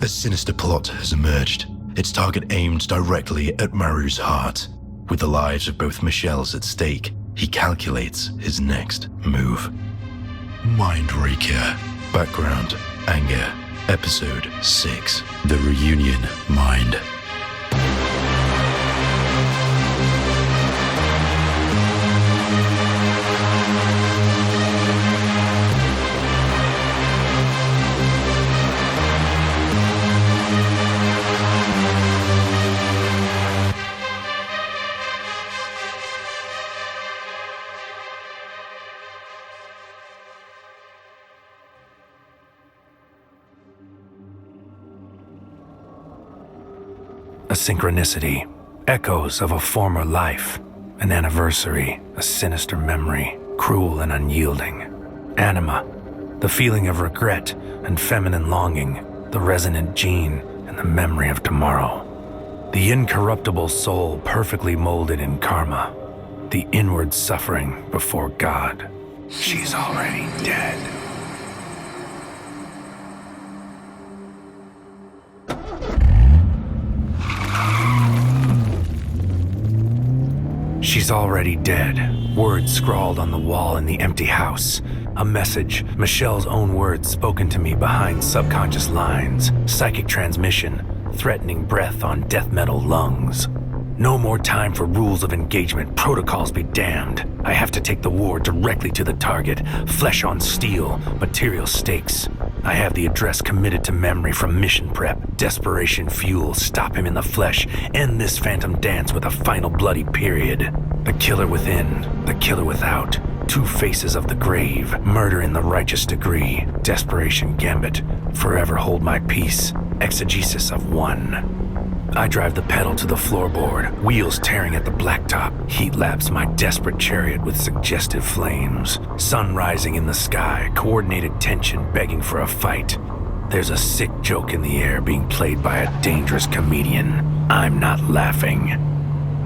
A sinister plot has emerged, its target aimed directly at Maru's heart. With the lives of both Michelles at stake, he calculates his next move. Mindraker. Background, Anger. Episode 6. The Reunion Mind. A synchronicity, echoes of a former life, an anniversary, a sinister memory, cruel and unyielding. Anima, the feeling of regret and feminine longing, the resonant gene and the memory of tomorrow. The incorruptible soul perfectly molded in karma, the inward suffering before God. She's already dead. She's already dead. Words scrawled on the wall in the empty house. A message, Michelle's own words spoken to me behind subconscious lines. Psychic transmission, threatening breath on death metal lungs. No more time for rules of engagement, protocols be damned. I have to take the war directly to the target. Flesh on steel, material stakes. I have the address committed to memory from mission prep. Desperation fuel, stop him in the flesh. End this phantom dance with a final bloody period. The killer within, the killer without. Two faces of the grave, murder in the righteous degree. Desperation gambit, forever hold my peace. Exegesis of one. I drive the pedal to the floorboard, wheels tearing at the blacktop. Heat laps my desperate chariot with suggestive flames. Sun rising in the sky, coordinated tension begging for a fight. There's a sick joke in the air being played by a dangerous comedian. I'm not laughing.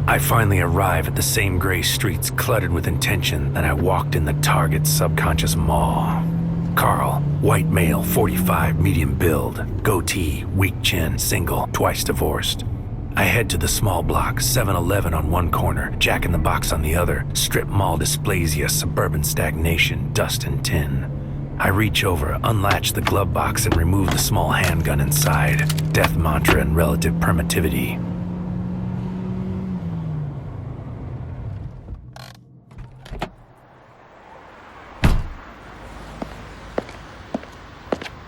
I finally arrive at the same gray streets cluttered with intention that I walked in the target's subconscious maw. Carl, white male, 45, medium build, goatee, weak chin, single, twice divorced. I head to the small block, 7-Eleven on one corner, Jack in the Box on the other, strip mall dysplasia, suburban stagnation, dust and tin. I reach over, unlatch the glove box and remove the small handgun inside, death mantra and relative permittivity.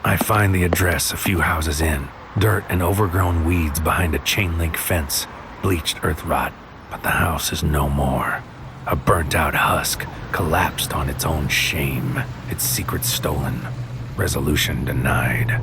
I find the address a few houses in. Dirt and overgrown weeds behind a chain-link fence. Bleached earth rot, but the house is no more. A burnt-out husk, collapsed on its own shame. Its secret stolen. Resolution denied.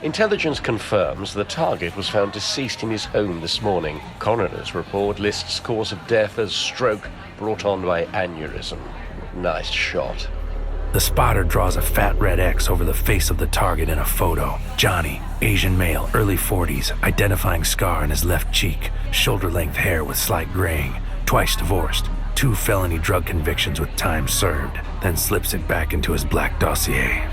Intelligence confirms the target was found deceased in his home this morning. Coroner's report lists cause of death as stroke brought on by aneurysm. Nice shot. The spotter draws a fat red X over the face of the target in a photo. Johnny, Asian male, early 40s, identifying scar in his left cheek, shoulder-length hair with slight graying, twice divorced, 2 felony drug convictions with time served, then slips it back into his black dossier.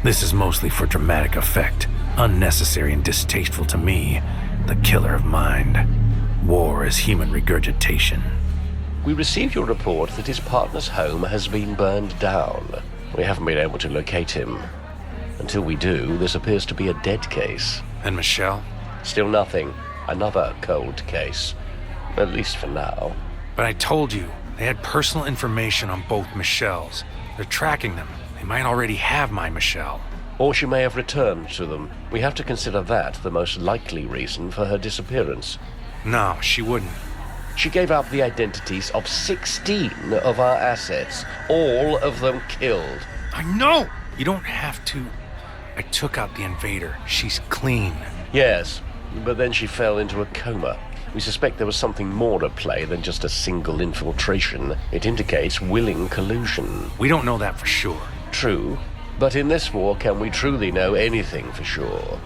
This is mostly for dramatic effect, unnecessary and distasteful to me, the killer of mind. War is human regurgitation. We received your report that his partner's home has been burned down. We haven't been able to locate him. Until we do, this appears to be a dead case. And Michelle? Still nothing. Another cold case. At least for now. But I told you, they had personal information on both Michelles. They're tracking them. They might already have my Michelle. Or she may have returned to them. We have to consider that the most likely reason for her disappearance. No, she wouldn't. She gave up the identities of 16 of our assets, all of them killed. I know! You don't have to. I took out the invader. She's clean. Yes, but then she fell into a coma. We suspect there was something more at play than just a single infiltration. It indicates willing collusion. We don't know that for sure. True, but in this war, can we truly know anything for sure?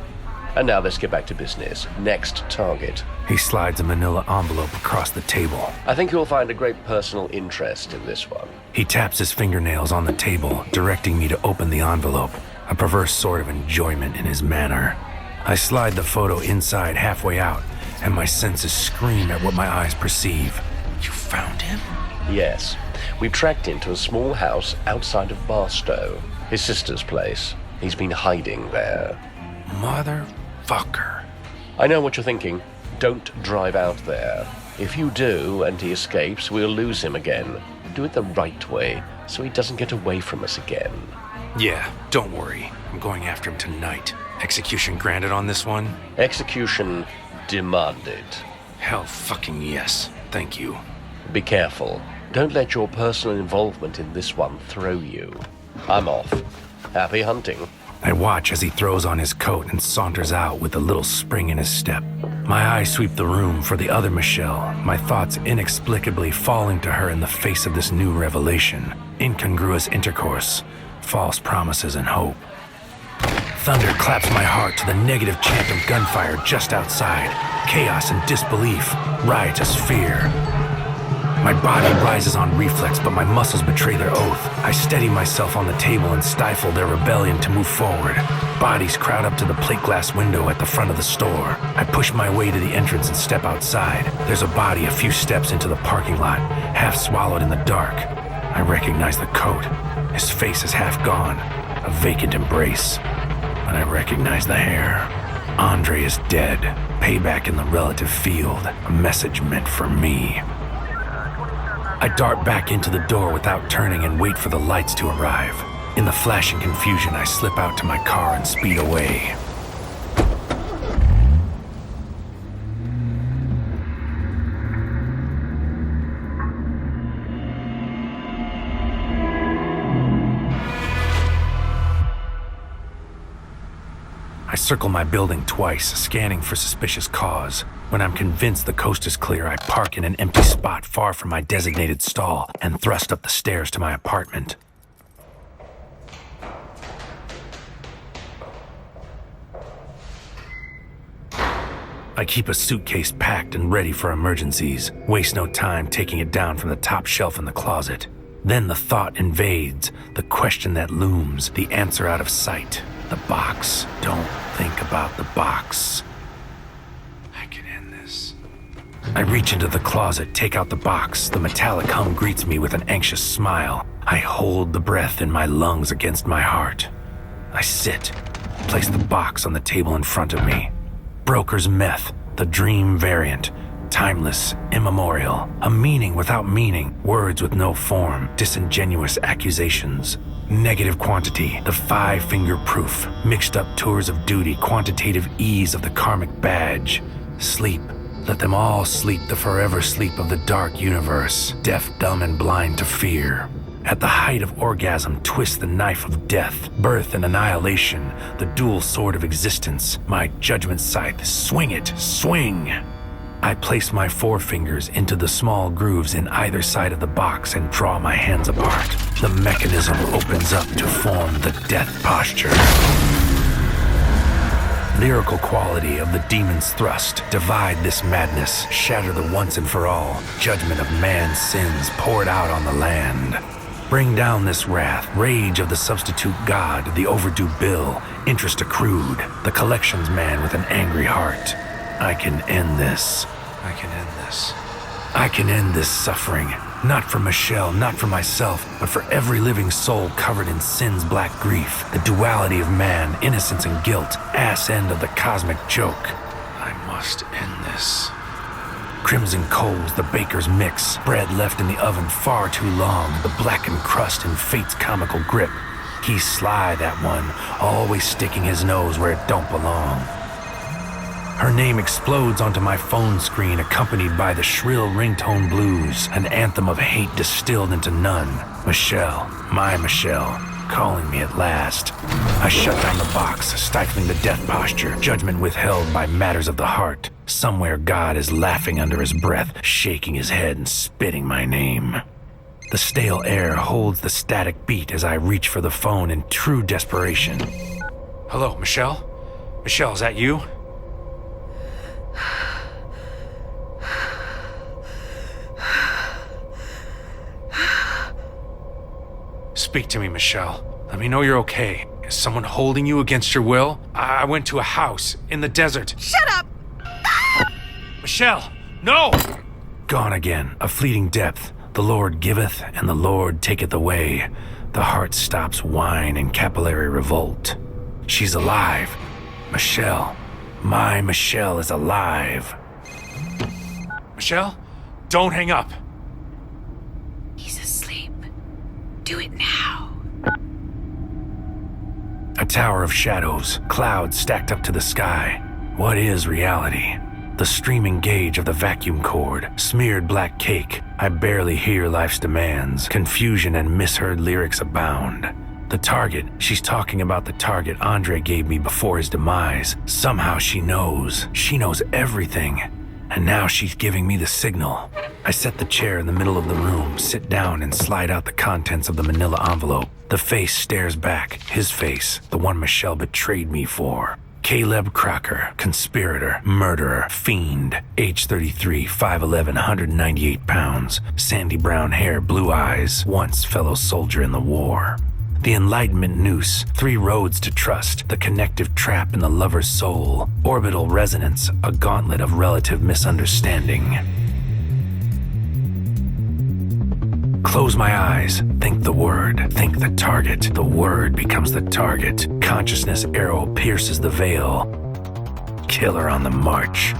And now let's get back to business. Next target. He slides a manila envelope across the table. I think you'll find a great personal interest in this one. He taps his fingernails on the table, directing me to open the envelope, a perverse sort of enjoyment in his manner. I slide the photo inside halfway out, and my senses scream at what my eyes perceive. You found him? Yes. We've tracked him to a small house outside of Barstow, his sister's place. He's been hiding there. Motherfucker. I know what you're thinking. Don't drive out there. If you do, and he escapes, we'll lose him again. Do it the right way, so he doesn't get away from us again. Yeah, don't worry. I'm going after him tonight. Execution granted on this one? Execution demanded. Hell fucking yes. Thank you. Be careful. Don't let your personal involvement in this one throw you. I'm off. Happy hunting. I watch as he throws on his coat and saunters out with a little spring in his step. My eyes sweep the room for the other Michelle, my thoughts inexplicably falling to her in the face of this new revelation. Incongruous intercourse, false promises and hope. Thunder claps my heart to the negative chant of gunfire just outside. Chaos and disbelief, riotous fear. My body rises on reflex, but my muscles betray their oath. I steady myself on the table and stifle their rebellion to move forward. Bodies crowd up to the plate glass window at the front of the store. I push my way to the entrance and step outside. There's a body a few steps into the parking lot, half swallowed in the dark. I recognize the coat. His face is half gone, a vacant embrace. But I recognize the hair. Andre is dead. Payback in the relative field. A message meant for me. I dart back into the door without turning and wait for the lights to arrive. In the flashing confusion, I slip out to my car and speed away. I circle my building twice, scanning for suspicious cause. When I'm convinced the coast is clear, I park in an empty spot far from my designated stall and thrust up the stairs to my apartment. I keep a suitcase packed and ready for emergencies, waste no time taking it down from the top shelf in the closet. Then the thought invades, the question that looms, the answer out of sight. The box. Don't think about the box. I can end this. I reach into the closet, take out the box. The metallic hum greets me with an anxious smile. I hold the breath in my lungs against my heart. I sit, place the box on the table in front of me. Broker's meth, the dream variant. Timeless, immemorial, a meaning without meaning, words with no form, disingenuous accusations. Negative quantity, the 5-finger proof, mixed up tours of duty, quantitative ease of the karmic badge. Sleep, let them all sleep the forever sleep of the dark universe, deaf, dumb, and blind to fear. At the height of orgasm, twist the knife of death, birth and annihilation, the dual sword of existence, my judgment scythe, swing it, swing! I place my forefingers into the small grooves in either side of the box and draw my hands apart. The mechanism opens up to form the death posture. Lyrical quality of the demon's thrust. Divide this madness, shatter the once and for all. Judgment of man's sins poured out on the land. Bring down this wrath, rage of the substitute god, the overdue bill, interest accrued, the collections man with an angry heart. I can end this. I can end this. I can end this suffering. Not for Michelle, not for myself, but for every living soul covered in sin's black grief. The duality of man, innocence and guilt, ass end of the cosmic joke. I must end this. Crimson coals, the baker's mix, bread left in the oven far too long, the blackened crust in fate's comical grip. He's sly, that one, always sticking his nose where it don't belong. Her name explodes onto my phone screen, accompanied by the shrill ringtone blues, an anthem of hate distilled into none. Michelle, my Michelle, calling me at last. I shut down the box, stifling the death posture, judgment withheld by matters of the heart. Somewhere God is laughing under his breath, shaking his head and spitting my name. The stale air holds the static beat as I reach for the phone in true desperation. Hello, Michelle? Michelle, is that you? Speak to me, Michelle. Let me know you're okay. Is someone holding you against your will? I went to a house in the desert. Shut up! Michelle, no! Gone again, a fleeting depth. The Lord giveth, and the Lord taketh away. The heart stops whine and capillary revolt. She's alive. Michelle. My Michelle is alive. Michelle, don't hang up. He's asleep. Do it now. A tower of shadows, clouds stacked up to the sky. What is reality? The streaming gauge of the vacuum cord, smeared black cake. I barely hear life's demands. Confusion and misheard lyrics abound. The target, she's talking about the target Andre gave me before his demise. Somehow she knows. She knows everything. And now she's giving me the signal. I set the chair in the middle of the room, sit down and slide out the contents of the manila envelope. The face stares back, his face, the one Michelle betrayed me for. Caleb Crocker, conspirator, murderer, fiend, age 33, 5'11", 198 pounds, sandy brown hair, blue eyes, once fellow soldier in the war. The enlightenment noose, 3 roads to trust, the connective trap in the lover's soul, orbital resonance, a gauntlet of relative misunderstanding. Close my eyes, think the word, think the target. The word becomes the target. Consciousness arrow pierces the veil. Killer on the march.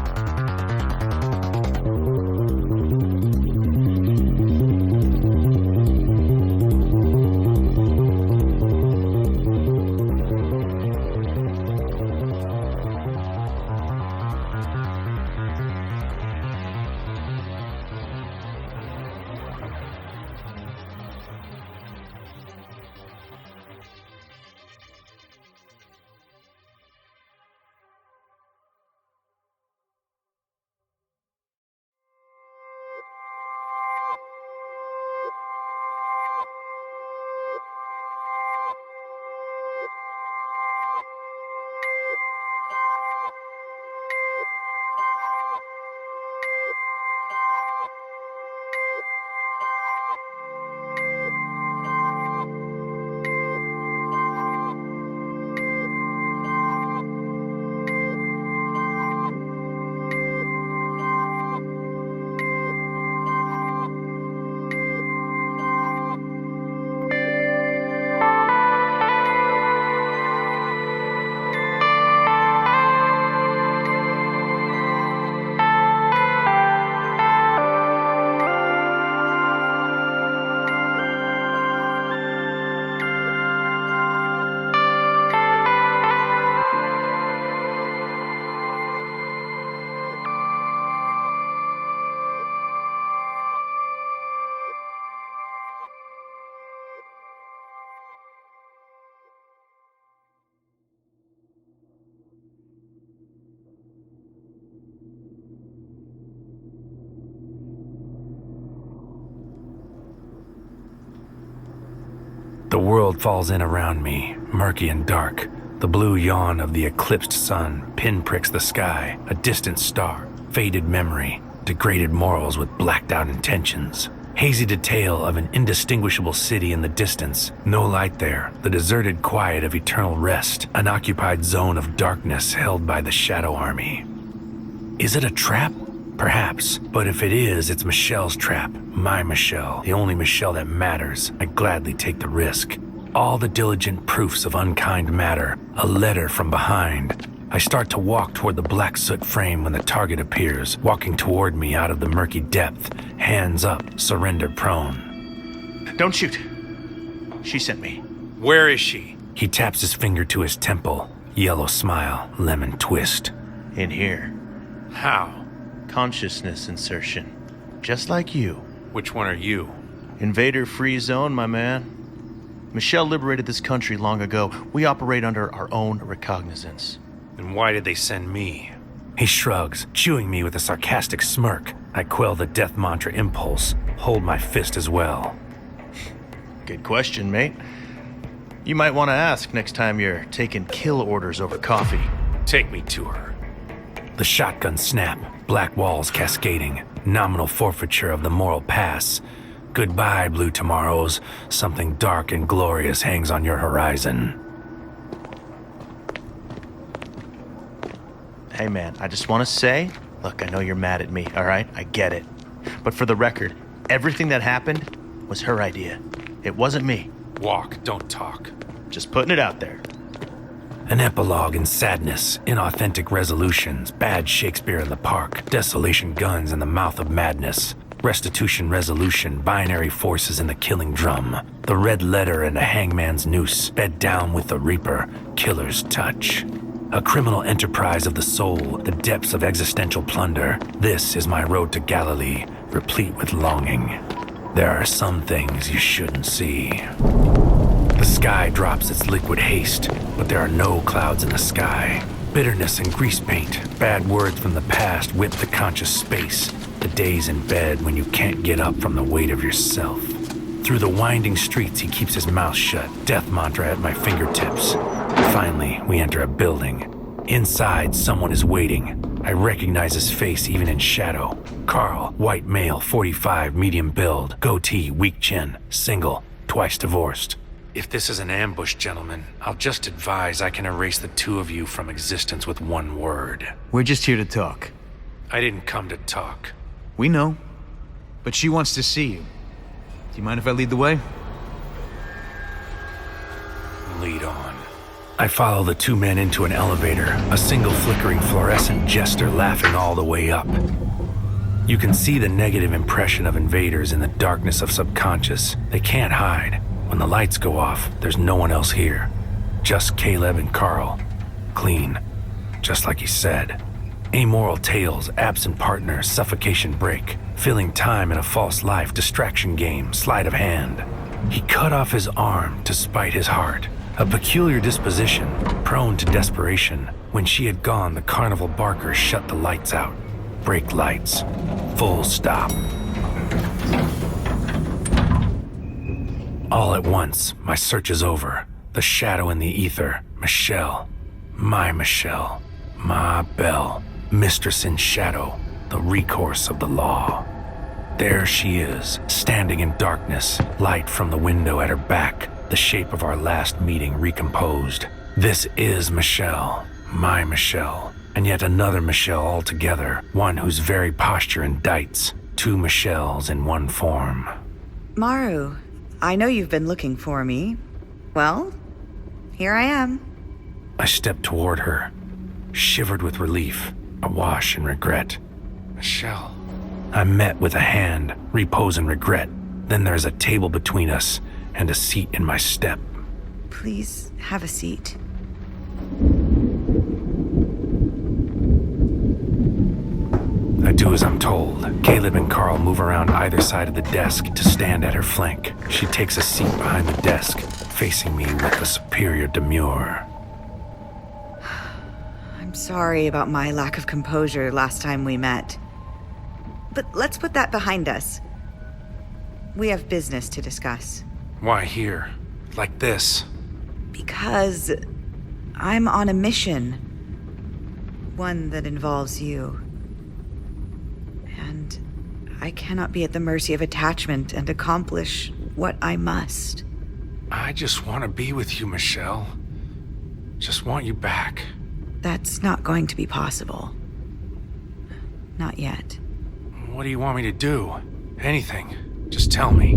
The world falls in around me, murky and dark. The blue yawn of the eclipsed sun pinpricks the sky, a distant star, faded memory, degraded morals with blacked out intentions. Hazy detail of an indistinguishable city in the distance, no light there, the deserted quiet of eternal rest, an occupied zone of darkness held by the Shadow Army. Is it a trap? Perhaps, but if it is, it's Michelle's trap. My Michelle, the only Michelle that matters. I gladly take the risk. All the diligent proofs of unkind matter, a letter from behind. I start to walk toward the black soot frame when the target appears, walking toward me out of the murky depth, hands up, surrender prone. Don't shoot. She sent me. Where is she? He taps his finger to his temple, yellow smile, lemon twist. In here. How? Consciousness insertion. Just like you. Which one are you? Invader free zone, my man. Michelle liberated this country long ago. We operate under our own recognizance. Then why did they send me? He shrugs, chewing me with a sarcastic smirk. I quell the death mantra impulse, hold my fist as well. Good question, mate. You might want to ask next time you're taking kill orders over coffee. Take me to her. The shotgun snap, black walls cascading, nominal forfeiture of the moral pass. Goodbye, blue tomorrows. Something dark and glorious hangs on your horizon. Hey man, I just want to say, look, I know you're mad at me, all right? I get it. But for the record, everything that happened was her idea. It wasn't me. Walk, don't talk. Just putting it out there. An epilogue in sadness, inauthentic resolutions, bad Shakespeare in the park, desolation guns in the mouth of madness, restitution resolution, binary forces in the killing drum, the red letter and a hangman's noose, bed down with the reaper, killer's touch. A criminal enterprise of the soul, the depths of existential plunder. This is my road to Galilee, replete with longing. There are some things you shouldn't see. The sky drops its liquid haste, but there are no clouds in the sky. Bitterness and grease paint, bad words from the past whip the conscious space. The days in bed when you can't get up from the weight of yourself. Through the winding streets, he keeps his mouth shut, death mantra at my fingertips. Finally, we enter a building. Inside, someone is waiting. I recognize his face even in shadow. Carl, white male, 45, medium build, goatee, weak chin, single, twice divorced. If this is an ambush, gentlemen, I'll just advise I can erase the two of you from existence with one word. We're just here to talk. I didn't come to talk. We know. But she wants to see you. Do you mind if I lead the way? Lead on. I follow the two men into an elevator, a single flickering fluorescent jester laughing all the way up. You can see the negative impression of invaders in the darkness of subconscious. They can't hide. When the lights go off, there's no one else here. Just Caleb and Carl. Clean. Just like he said. Amoral tales, absent partner, suffocation break. Filling time in a false life, distraction game, sleight of hand. He cut off his arm to spite his heart. A peculiar disposition, prone to desperation. When she had gone, the carnival barker shut the lights out. Brake lights. Full stop. All at once, my search is over. The shadow in the ether. Michelle. My Michelle. Ma Belle. Mistress in shadow. The recourse of the law. There she is, standing in darkness. Light from the window at her back. The shape of our last meeting recomposed. This is Michelle. My Michelle. And yet another Michelle altogether. One whose very posture indicts. Two Michelles in one form. Maru, I know you've been looking for me. Well, here I am. I stepped toward her, shivered with relief, awash in regret. Michelle. I met with a hand, repose and regret. Then there's a table between us, and a seat in my step. Please have a seat. I do as I'm told. Caleb and Carl move around either side of the desk to stand at her flank. She takes a seat behind the desk, facing me with a superior demure. I'm sorry about my lack of composure last time we met. But let's put that behind us. We have business to discuss. Why here? Like this? Because I'm on a mission. One that involves you. And I cannot be at the mercy of attachment and accomplish what I must. I just want to be with you, Michelle. Just want you back. That's not going to be possible. Not yet. What do you want me to do? Anything. Just tell me.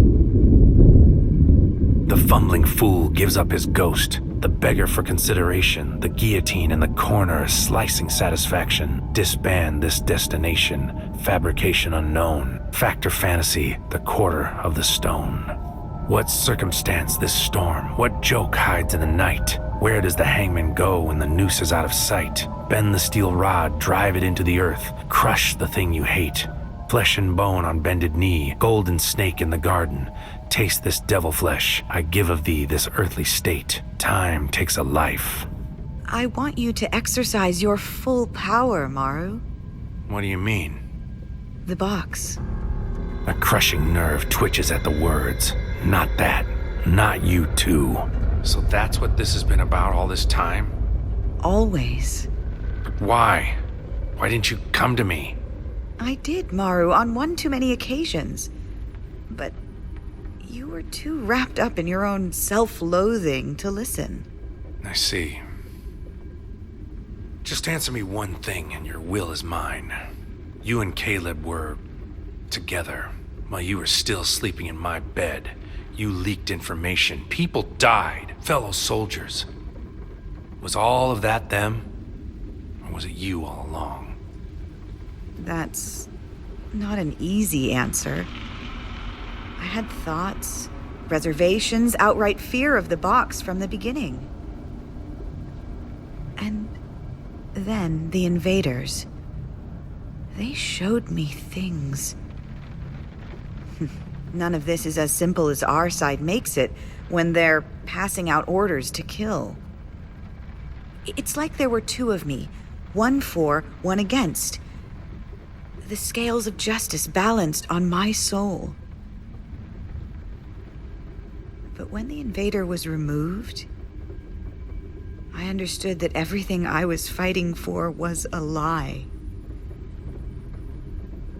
The fumbling fool gives up his ghost. The beggar for consideration. The guillotine in the corner, a slicing satisfaction. Disband this destination. Fabrication unknown. Factor fantasy, the quarter of the stone. What circumstance this storm? What joke hides in the night? Where does the hangman go when the noose is out of sight? Bend the steel rod, drive it into the earth, crush the thing you hate. Flesh and bone on bended knee, golden snake in the garden. Taste this devil flesh, I give of thee this earthly state. Time takes a life. I want you to exercise your full power, Maru. What do you mean? The box. A crushing nerve twitches at the words. Not that. Not you too. So that's what this has been about all this time? Always. But why? Why didn't you come to me? I did, Maru, on one too many occasions. But you were too wrapped up in your own self-loathing to listen. I see. Just answer me one thing and your will is mine. You and Caleb were together while you were still sleeping in my bed. You leaked information. People died. Fellow soldiers. Was all of that them? Or was it you all along? That's not an easy answer. I had thoughts, reservations, outright fear of the box from the beginning. And then the invaders. They showed me things. None of this is as simple as our side makes it when they're passing out orders to kill. It's like there were two of me, one for, one against. The scales of justice balanced on my soul. But when the invader was removed, I understood that everything I was fighting for was a lie.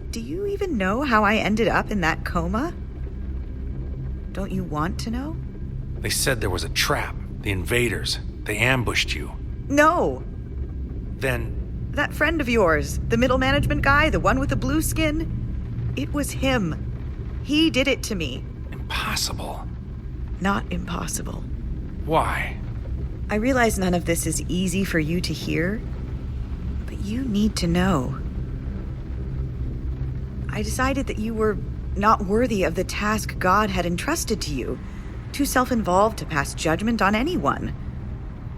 Do you even know how I ended up in that coma? Don't you want to know? They said there was a trap. The invaders. They ambushed you. No! Then That friend of yours, the middle management guy, the one with the blue skin, it was him. He did it to me. impossible. Not impossible. Why? I realize none of this is easy for you to hear, but you need to know. I decided that you were not worthy of the task God had entrusted to you, too self-involved to pass judgment on anyone,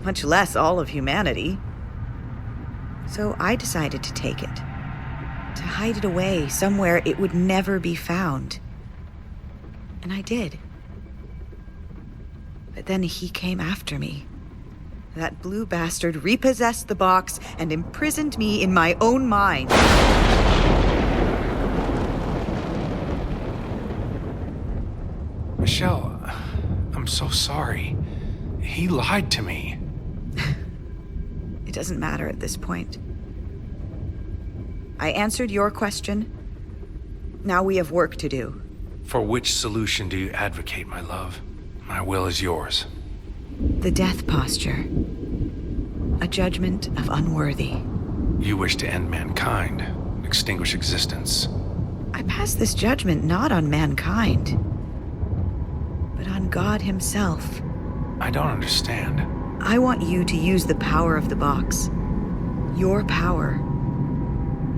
much less all of humanity. So I decided to take it, to hide it away somewhere it would never be found. And I did. But then he came after me. That blue bastard repossessed the box and imprisoned me in my own mind. Michelle, I'm so sorry. He lied to me. It doesn't matter at this point. I answered your question. Now we have work to do. For which solution do you advocate, my love? My will is yours. The death posture. A judgment of unworthy. You wish to end mankind, extinguish existence. I pass this judgment not on mankind, but on God himself. I don't understand. I want you to use the power of the box. Your power.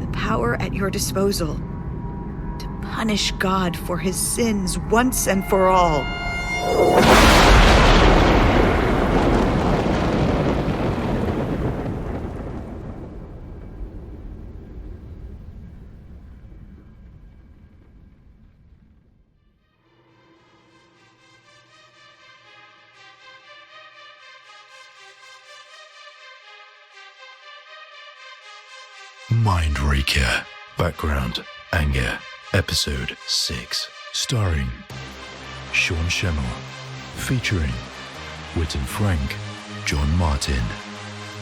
The power at your disposal. To punish God for his sins once and for all. Mindraker. Background, Anger. Episode 6. Starring Sean Schemmel. Featuring Whit and Frank, John Martin,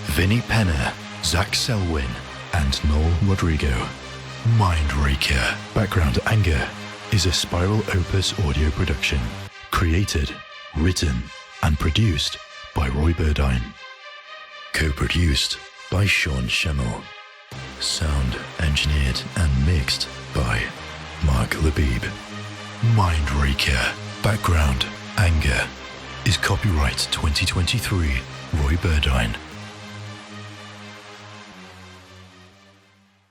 Vinnie Penner, Zach Selwyn, and Noel Rodrigo. Mindraker. Background, Anger is a Spiral Opus audio production. Created, written, and produced by Roy Burdine. Co-produced by Sean Schemmel. Sound engineered and mixed by Mark Labib. Mindraker. Background, Anger is copyright 2023 Roy Burdine.